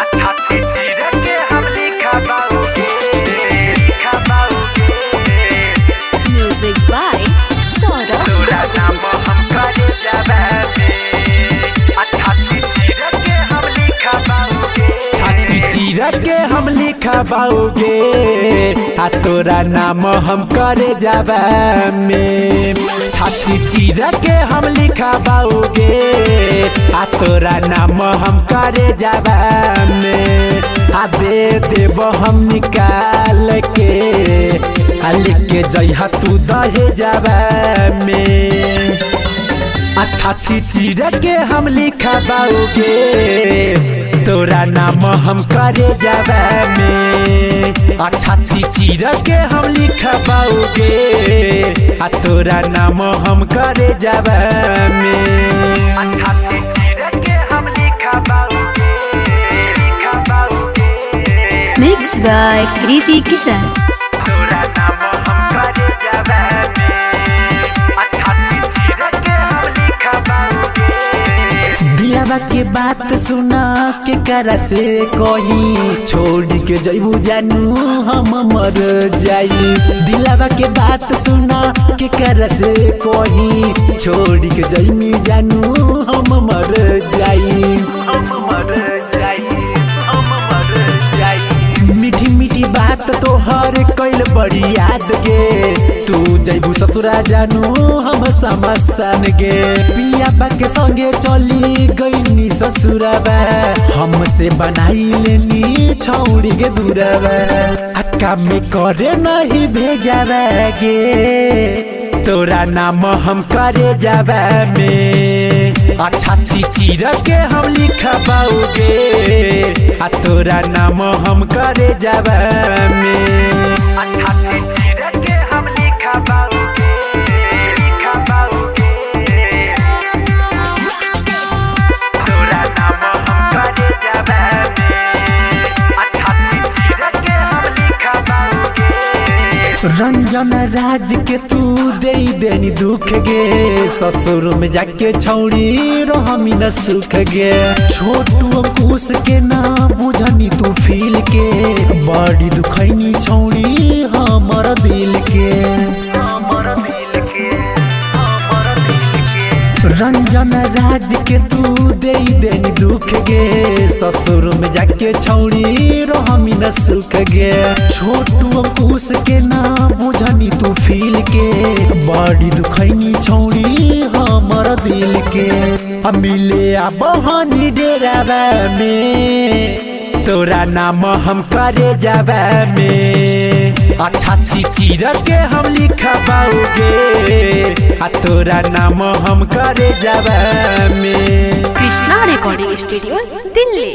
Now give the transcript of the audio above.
अच्छा से चीर के हम लिखा बाओगे Music by Saurabh तोरा नाम हम करे जाबे अच्छा से चीर के हम लिखा बाओगे छाती चीर के हम लिखा बाओगे आ तोरा नाम हम करे जाबे में छाती चीर के हम लिखा बाओगे आ तोरा नाम हम करे जाबे में आ दे देव हम निकाल के आ लिख के जइहा तू दहे जाबे में अच्छा चीर के हम लिखा बाओगे तोरा नाम हम करे जाबे में अच्छा चीर के हम लिखा बाओगे आ तोरा नाम हम करे जाबे में अच्छा चीर के हम लिखा बाओगे Mixed by Kriti Kishan. तोरा नाम हम करे जाबे अच्छा चीर के हम लिखा बाओगे दिलवा के बात सुना के करा से कही छोड़ के जइबू जानू हम मर जाई दिलवा के बात सुना के करा से कही छोड़ के जइमी जानू हम मर जाई मीठी मीठी बात तोहर कइल बड़ी याद गे तू जइबू ससुरा जानू हम समसान गे पिया बा के संगे चली गईनी ससुराबा हमसे बनाई लेनी छौड़ी के दूराबा अक्का में करे नहीं भेजाबे गे तोरा नाम हम करे जाबे में अच्छा चीर के हम लिखा बाओगे आ तोरा नाम हम करे जाबे में अच्छा चीर के हम लिखा बाओगे तोरा नाम हम करे जाबे अच्छा चीर के हम लिखा बाओगे रंजन राज के तू दे देनी दुख गे ससुर में जाके छौड़ी रहमी न सुख गे छोटू अंकुश के ना बुझनी तू फील के बड़ी दुखैनी छौड़ी हमर दिल के रंजन राज के तू दे देनी दुख गे ससुर में जाके छौड़ी रहमी न सुख गे छोटू अंकुश के ना बुझनी तू फील के बड़ी दुखैनी छौड़ी हमर दिल के मिले आ बहनी डेराबे में तोरा नाम हम करे जाबे में अच्छा चीर के हम लिखा बाओगे आ तोरा नाम हम करे जाबे में Krishna Recording Studio, Delhi.